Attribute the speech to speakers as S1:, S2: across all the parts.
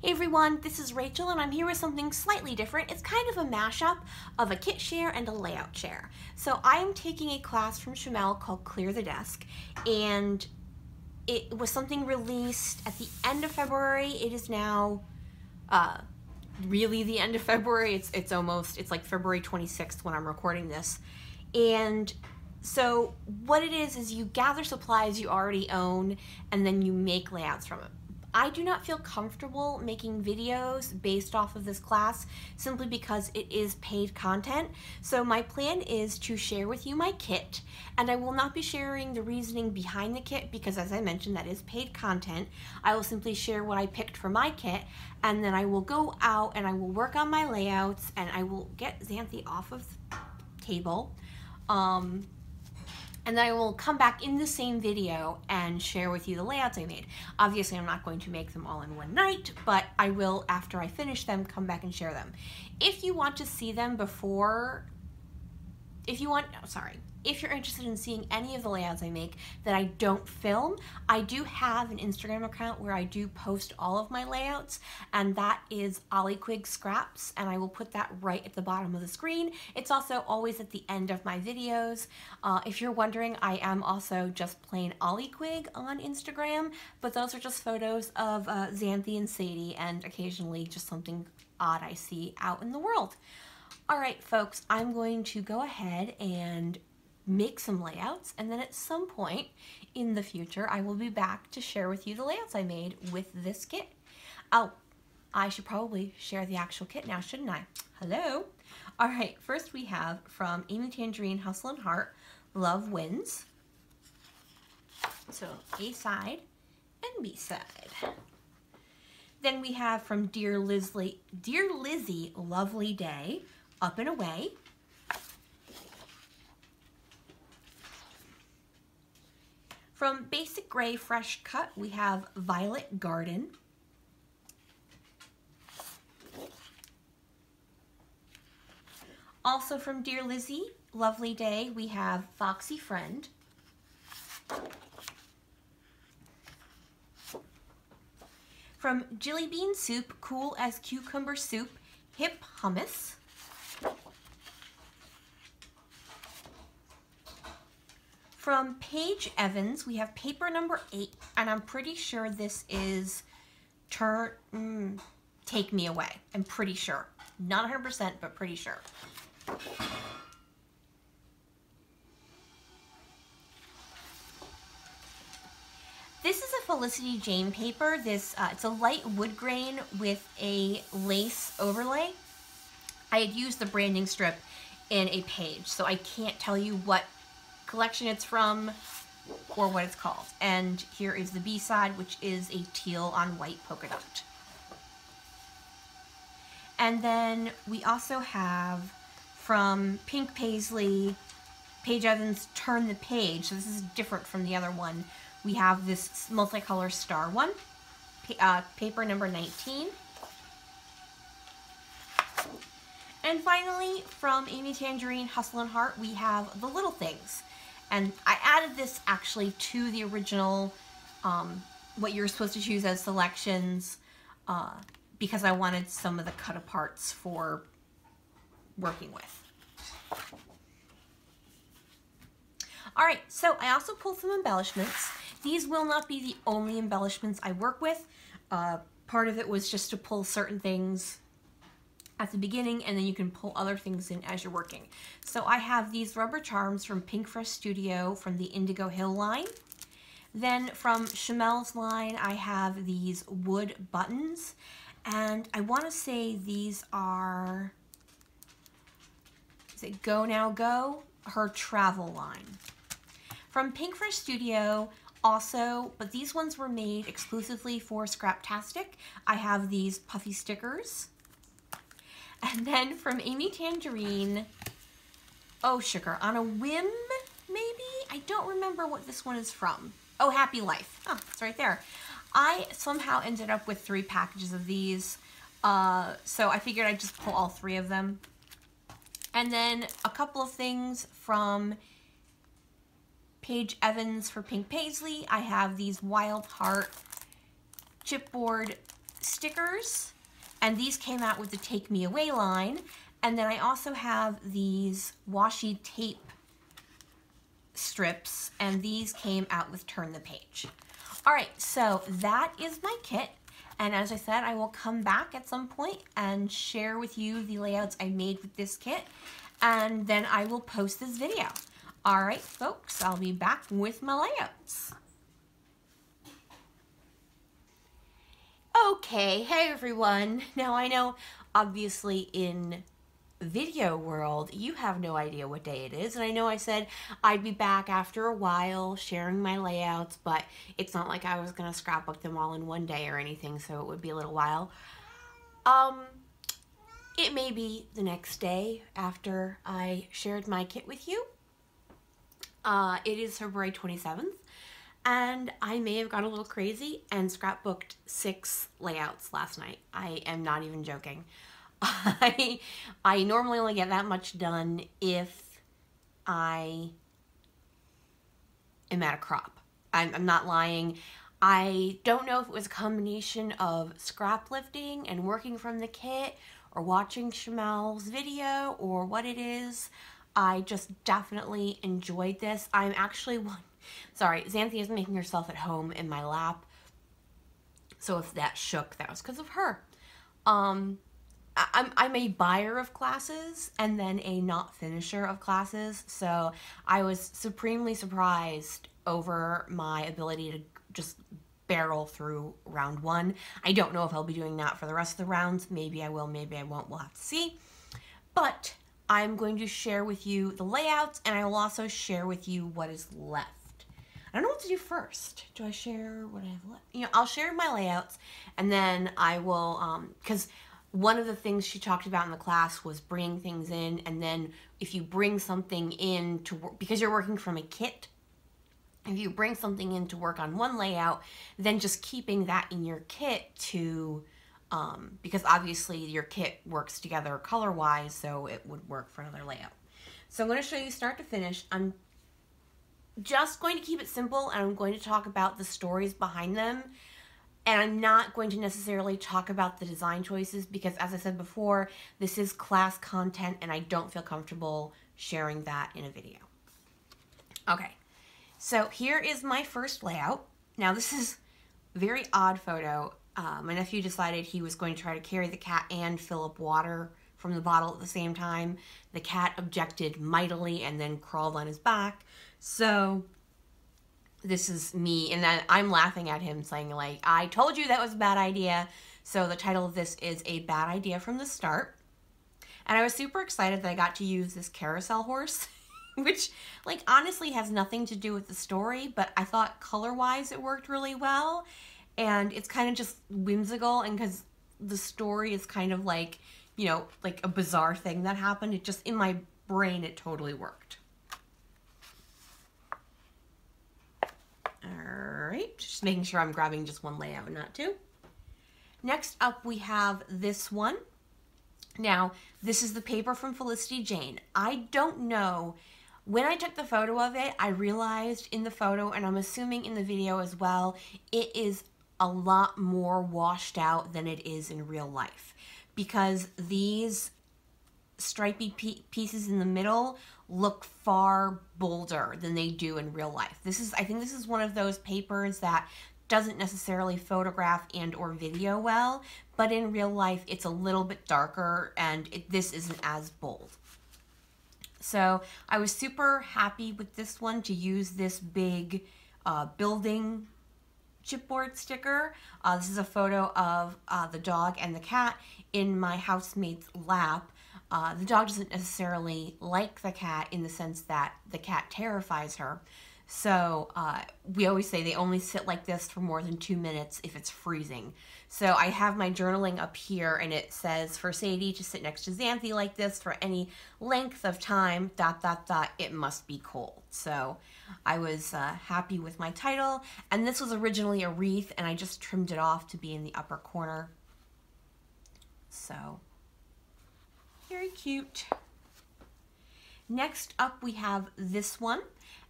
S1: Hey everyone, this is Rachel and I'm here with something slightly different. It's kind of a mashup of a kit share and a layout share. So I am taking a class from Shimelle called Clear the Desk, and it was something released at the end of February. It is now really the end of February. It's like February 26th when I'm recording this. And so what it is you gather supplies you already own and then you make layouts from it. I do not feel comfortable making videos based off of this class simply because it is paid content. So my plan is to share with you my kit, and I will not be sharing the reasoning behind the kit because, as I mentioned, that is paid content. I will simply share what I picked for my kit, and then I will go out and I will work on my layouts and I will get Xanthi off of the table. And then I will come back in the same video and share with you the layouts I made. Obviously, I'm not going to make them all in one night, but I will, after I finish them, come back and share them. If you want to see them before, if you're interested in seeing any of the layouts I make that I don't film, I do have an Instagram account where I do post all of my layouts, and that is Ollie Scraps, and I will put that right at the bottom of the screen. It's also always at the end of my videos. If you're wondering, I am also just plain Ollie on Instagram, but those are just photos of Xanthi and Sadie, and occasionally just something odd I see out in the world. All right, folks, I'm going to go ahead and make some layouts, and then at some point in the future I will be back to share with you the layouts I made with this kit. Oh, I should probably share the actual kit now, shouldn't I? Hello. All right, first we have from Amy Tangerine Hustle and Heart, Love Wins. So A side and B side. Then we have from Dear Lizzie, Lovely Day, Up and Away. From Basic Gray Fresh Cut, we have Violet Garden. Also from Dear Lizzie, Lovely Day, we have Foxy Friend. From Jilly Bean Soup, Cool as Cucumber Soup, Hip Hummus. From Paige Evans, we have paper number 8, and I'm pretty sure this is Take Me Away. I'm pretty sure. Not 100%, but pretty sure. This is a Felicity Jane paper. It's a light wood grain with a lace overlay. I had used the branding strip in a page, so I can't tell you what collection it's from or what it's called. And here is the B side, which is a teal on white polka dot. And then we also have from Pink Paisley, Paige Evans, Turn the Page. So this is different from the other one. We have this multicolor star one, paper number 19. And finally, from Amy Tangerine Hustle and Heart, we have The Little Things. And I added this actually to the original, what you're supposed to choose as selections, because I wanted some of the cut aparts for working with. All right, so I also pulled some embellishments. These will not be the only embellishments I work with. Part of it was just to pull certain things at the beginning, and then you can pull other things in as you're working. So I have these rubber charms from Pink Fresh Studio from the Indigo Hill line. Then from Shimelle's line, I have these wood buttons, and I want to say these are, is it Go Now Go? Her travel line. From Pink Fresh Studio also, but these ones were made exclusively for Scraptastic, I have these puffy stickers. And then from Amy Tangerine, Oh Sugar, On a Whim, maybe? I don't remember what this one is from. Oh, Happy Life. Oh, it's right there. I somehow ended up with 3 packages of these, so I figured I'd just pull all 3 of them. And then a couple of things from Paige Evans for Pink Paisley. I have these Wild Heart chipboard stickers, and these came out with the Take Me Away line. And then I also have these washi tape strips, and these came out with Turn the Page. All right, so that is my kit. And as I said, I will come back at some point and share with you the layouts I made with this kit, and then I will post this video. All right, folks, I'll be back with my layouts. Okay, hey everyone. Now I know, obviously in video world, you have no idea what day it is, and I know I said I'd be back after a while sharing my layouts, but it's not like I was gonna scrapbook them all in one day or anything, so it would be a little while. It may be the next day after I shared my kit with you. It is February 27th, and I may have gone a little crazy and scrapbooked 6 layouts last night. I am not even joking. I normally only get that much done if I am at a crop. I'm not lying. I don't know if it was a combination of scrap lifting and working from the kit or watching Shimelle's video or what it is. I just definitely enjoyed this. I'm actually sorry, Xanthi is making herself at home in my lap. So if that shook, that was because of her. I'm a buyer of classes and then a not finisher of classes, so I was supremely surprised over my ability to just barrel through round 1. I don't know if I'll be doing that for the rest of the rounds. Maybe I will, maybe I won't. We'll have to see. But I'm going to share with you the layouts, and I will also share with you what is left. I don't know what to do first. Do I share what I have left? You know, I'll share my layouts, and then I will, because one of the things she talked about in the class was bringing things in, and then if you bring something in to work, because you're working from a kit, if you bring something in to work on one layout, then just keeping that in your kit to, because obviously your kit works together color-wise, so it would work for another layout. So I'm going to show you start to finish. I'm just going to keep it simple, and I'm going to talk about the stories behind them. And I'm not going to necessarily talk about the design choices because, as I said before, this is class content and I don't feel comfortable sharing that in a video. Okay, so here is my first layout. Now this is a very odd photo. My nephew decided he was going to try to carry the cat and fill up water from the bottle at the same time. The cat objected mightily and then crawled on his back. So this is me, and then I'm laughing at him saying, like, I told you that was a bad idea. So the title of this is A Bad Idea from the Start. And I was super excited that I got to use this carousel horse, which, like, honestly has nothing to do with the story, but I thought color-wise it worked really well. And it's kind of just whimsical, and because the story is kind of like, you know, like a bizarre thing that happened, it just, in my brain, it totally worked. Alright, just making sure I'm grabbing just one layout, not two. Next up we have this one. Now, this is the paper from Felicity Jane. I don't know, when I took the photo of it, I realized in the photo, and I'm assuming in the video as well, it is a lot more washed out than it is in real life. Because these stripy pieces in the middle look far bolder than they do in real life. I think this is one of those papers that doesn't necessarily photograph and or video well, but in real life it's a little bit darker and this isn't as bold. So I was super happy with this one to use this big building chipboard sticker. This is a photo of the dog and the cat in my housemate's lap. The dog doesn't necessarily like the cat in the sense that the cat terrifies her. So we always say they only sit like this for more than 2 minutes if it's freezing. So I have my journaling up here, and it says for Sadie to sit next to Xanthi like this for any length of time, ... it must be cold. So I was happy with my title, and this was originally a wreath, and I just trimmed it off to be in the upper corner. So very cute. Next up we have this one,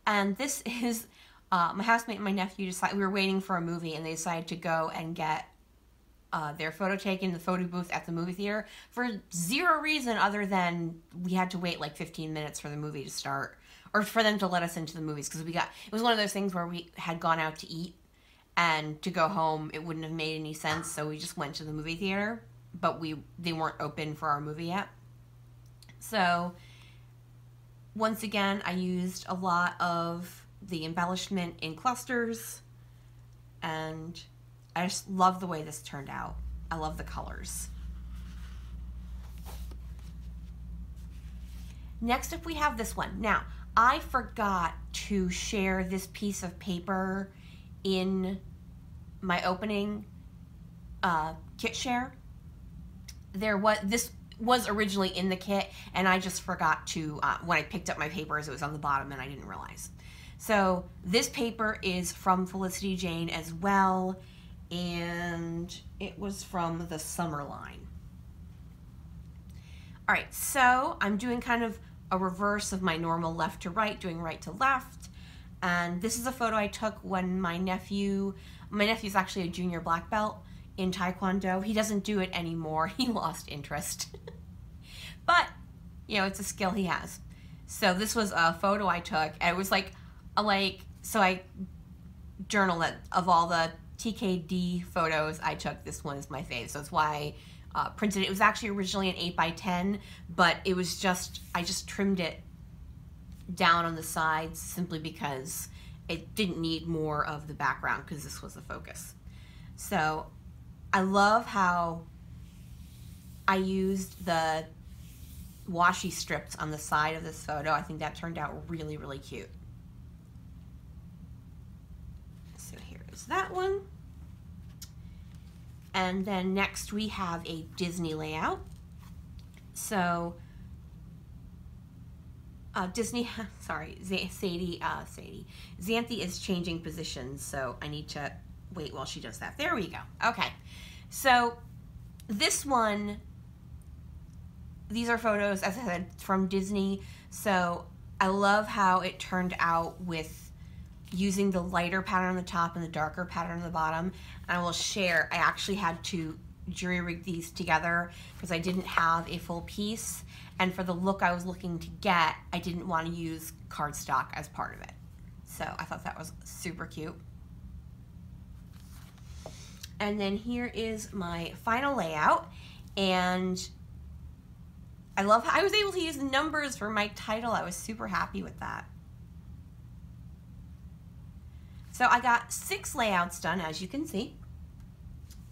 S1: and this is my housemate and my nephew decided, we were waiting for a movie, and they decided to go and get their photo taken in the photo booth at the movie theater for zero reason other than we had to wait like 15 minutes for the movie to start, or for them to let us into the movies, because it was one of those things where we had gone out to eat, and to go home it wouldn't have made any sense, so we just went to the movie theater, but they weren't open for our movie yet. So once again, I used a lot of the embellishment in clusters, and I just love the way this turned out. I love the colors. Next up, we have this one. Now, I forgot to share this piece of paper in my opening kit share. This was originally in the kit, and I just forgot to, when I picked up my papers, it was on the bottom and I didn't realize. So this paper is from Felicity Jane as well, and it was from the summer line. All right, so I'm doing kind of a reverse of my normal left to right, doing right to left. And this is a photo I took when my nephew's actually a junior black belt in Taekwondo. He doesn't do it anymore. He lost interest. But, you know, it's a skill he has. So this was a photo I took, and it was so I journaled that of all the TKD photos I took, this one is my fave. So that's why I printed it. It was actually originally an 8x10, but it was I just trimmed it down on the sides simply because it didn't need more of the background, because this was the focus. So I love how I used the washi strips on the side of this photo. I think that turned out really, really cute. So here is that one. And then next we have a Disney layout. So Xanthi is changing positions, so I need to wait while she does that. There we go. Okay, so this one, these are photos, as I said, from Disney. So I love how it turned out with using the lighter pattern on the top and the darker pattern on the bottom. And I will share, I actually had to jury rig these together because I didn't have a full piece. And for the look I was looking to get, I didn't want to use cardstock as part of it. So I thought that was super cute. And then here is my final layout. And I love how I was able to use numbers for my title. I was super happy with that. So I got 6 layouts done, as you can see.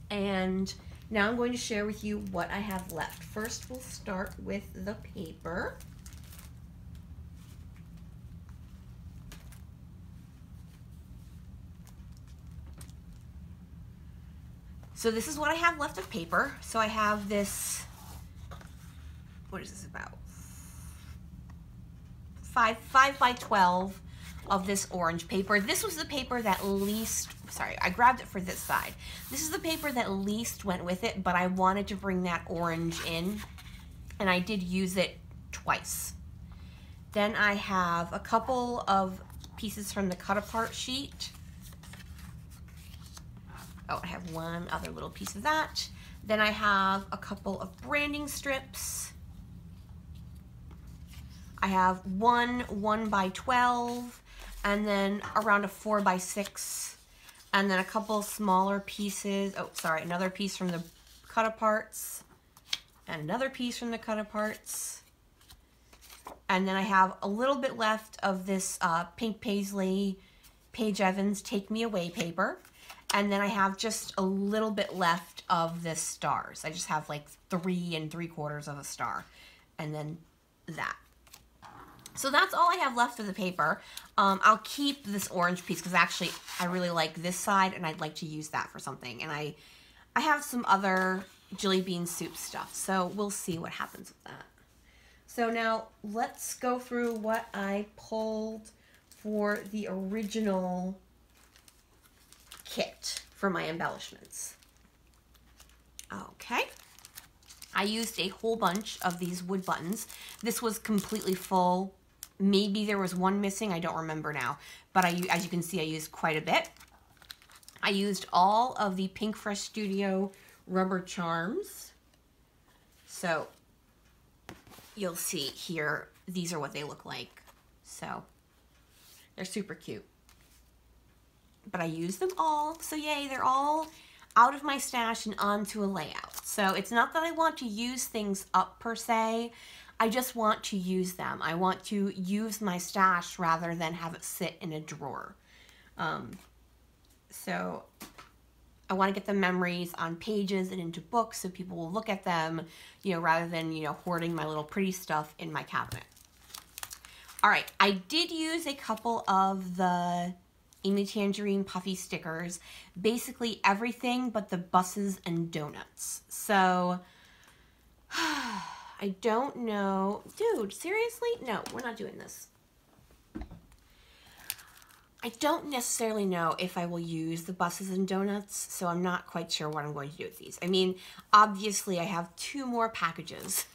S1: And now I'm going to share with you what I have left. First, we'll start with the paper. So this is what I have left of paper. So I have this, what is this about? 5 by 12 of this orange paper. This was the paper that least, sorry, I grabbed it for this side. This is the paper that least went with it, but I wanted to bring that orange in, and I did use it twice. Then I have a couple of pieces from the cut apart sheet. Oh, I have one other little piece of that. Then I have a couple of branding strips. I have one 1 by 12, and then around a 4 by 6, and then a couple smaller pieces. Oh, sorry, another piece from the cut aparts, and another piece from the cut aparts. And then I have a little bit left of this pink paisley Paige Evans Take Me Away paper. And then I have just a little bit left of this stars. I just have like 3 3/4 of a star, and then that. So that's all I have left of the paper. I'll keep this orange piece because actually I really like this side, and I'd like to use that for something. And I have some other Jelly Bean Soup stuff, so we'll see what happens with that. So now let's go through what I pulled for the original kit for my embellishments. Okay. I used a whole bunch of these wood buttons. This was completely full. Maybe there was one missing, I don't remember now. But as you can see, I used quite a bit. I used all of the Pink Fresh Studio rubber charms. So you'll see here, these are what they look like. So they're super cute. But I use them all, so yay, they're all out of my stash and onto a layout. So it's not that I want to use things up per se, I just want to use them. I want to use my stash rather than have it sit in a drawer. So I want to get the memories on pages and into books so people will look at them, you know, rather than, you know, hoarding my little pretty stuff in my cabinet. All right, I did use a couple of the Amy Tangerine Puffy stickers, basically everything but the buses and donuts. So, I don't know. Dude, seriously? No, we're not doing this. I don't necessarily know if I will use the buses and donuts, so I'm not quite sure what I'm going to do with these. I mean, obviously I have 2 more packages,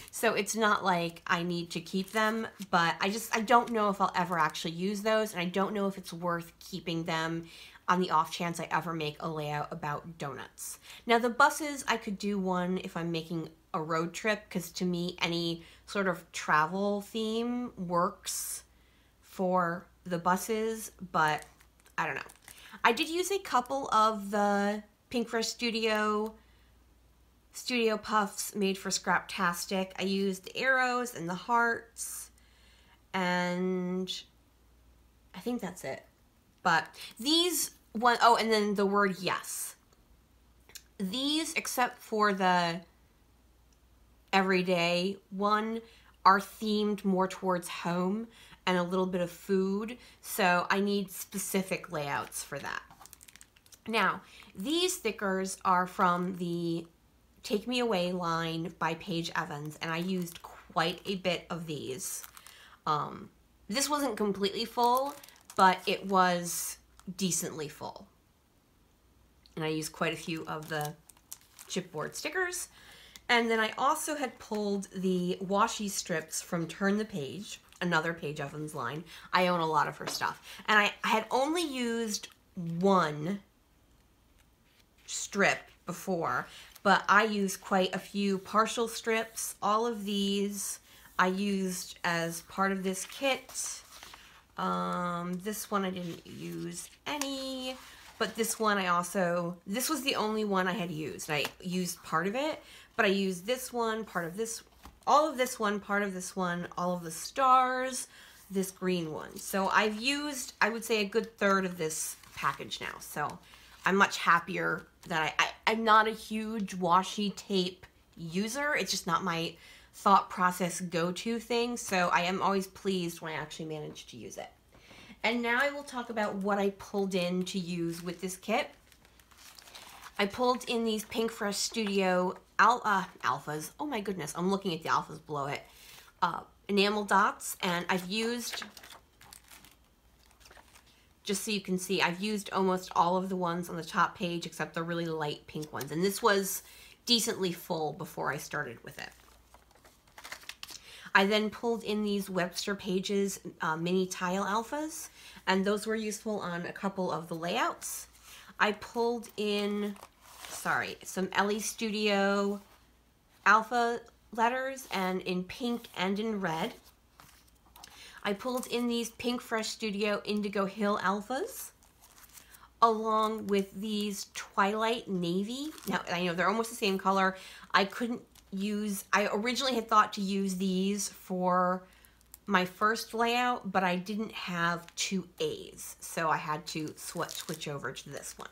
S1: so it's not like I need to keep them, but I don't know if I'll ever actually use those, and I don't know if it's worth keeping them on the off chance I ever make a layout about donuts. Now the buses, I could do one if I'm making a road trip, because to me any sort of travel theme works for the buses, but I don't know. I did use a couple of the Pink Fresh Studio puffs made for Scraptastic. I used the arrows and the hearts, and I think that's it. But these one, oh, and then the word yes. These, except for the everyday one, are themed more towards home and a little bit of food, so I need specific layouts for that. Now, these stickers are from the Take Me Away line by Paige Evans, and I used quite a bit of these. This wasn't completely full, but it was decently full. And I used quite a few of the chipboard stickers. And then I also had pulled the washi strips from Turn the Page, another Paige Evans line. I own a lot of her stuff. And I had only used one strip before, but I used quite a few partial strips. All of these I used as part of this kit. This one I didn't use any, but this one this was the only one I had used. I used part of it, but I used this one, part of this, all of this one, part of this one, all of the stars, this green one. So I've used, I would say, a good third of this package now. So I'm much happier that I'm not a huge washi tape user. It's just not my thought process go-to thing. So I am always pleased when I actually manage to use it. And now I will talk about what I pulled in to use with this kit. I pulled in these Pink Fresh Studio alphas. Oh my goodness, I'm looking at the alphas below it. Enamel dots, and I've used, just so you can see, I've used almost all of the ones on the top page except the really light pink ones. And this was decently full before I started with it. I then pulled in these Webster Pages mini tile alphas, and those were useful on a couple of the layouts. I pulled in, some Ellie Studio alpha letters, and in pink and in red. I pulled in these Pink Fresh Studio Indigo Hill alphas, along with these Twilight Navy. Now, I know they're almost the same color. I originally had thought to use these for my first layout, but I didn't have 2 A's, so I had to switch over to this one.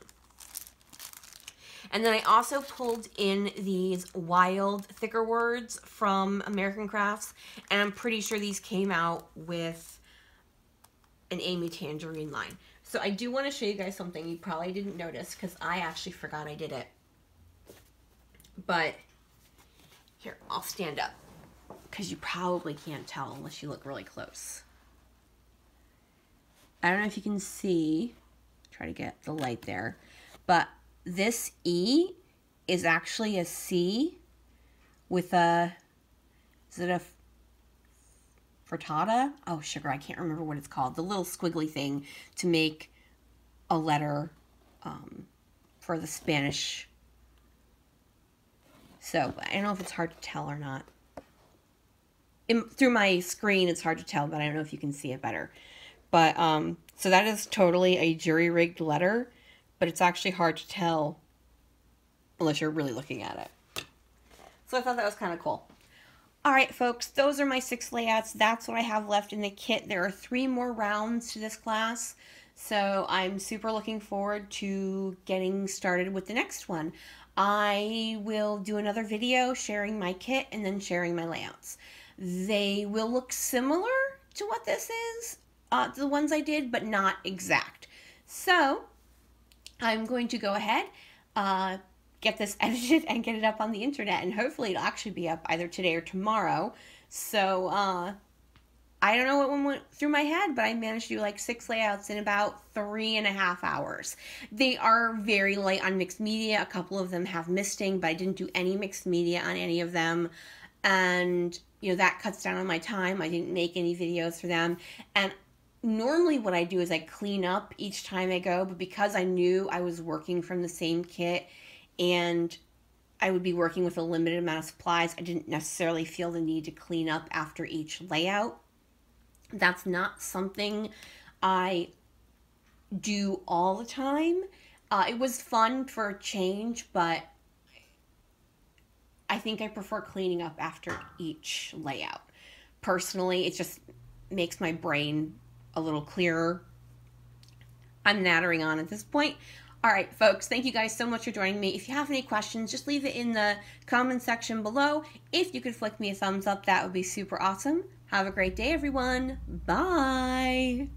S1: And then I also pulled in these wild thicker words from American Crafts, and I'm pretty sure these came out with an Amy Tangerine line. So I do want to show you guys something you probably didn't notice, because I actually forgot I did it. But here, I'll stand up, because you probably can't tell unless you look really close. I don't know if you can see, try to get the light there, but this E is actually a C with a, is it a frittata? Oh, sugar, I can't remember what it's called. The little squiggly thing to make a letter for the Spanish So I don't know if it's hard to tell or not. Through my screen, it's hard to tell, but I don't know if you can see it better. But, so that is totally a jury-rigged letter, but it's actually hard to tell unless you're really looking at it. So I thought that was kind of cool. All right, folks, those are my 6 layouts. That's what I have left in the kit. There are 3 more rounds to this class, so I'm super looking forward to getting started with the next one. I will do another video sharing my kit and then sharing my layouts. They will look similar to what this is, the ones I did, but not exact. So I'm going to go ahead, get this edited and get it up on the internet, and hopefully it'll actually be up either today or tomorrow. So I don't know what one went through my head, but I managed to do like 6 layouts in about 3.5 hours. They are very light on mixed media. A couple of them have misting, but I didn't do any mixed media on any of them. And, you know, that cuts down on my time. I didn't make any videos for them. And normally what I do is I clean up each time I go, but because I knew I was working from the same kit and I would be working with a limited amount of supplies, I didn't necessarily feel the need to clean up after each layout. That's not something I do all the time. It was fun for a change, but I think I prefer cleaning up after each layout. Personally, it just makes my brain a little clearer. I'm nattering on at this point. All right, folks, thank you guys so much for joining me. If you have any questions, just leave it in the comment section below. If you could flick me a thumbs up, that would be super awesome. Have a great day, everyone. Bye.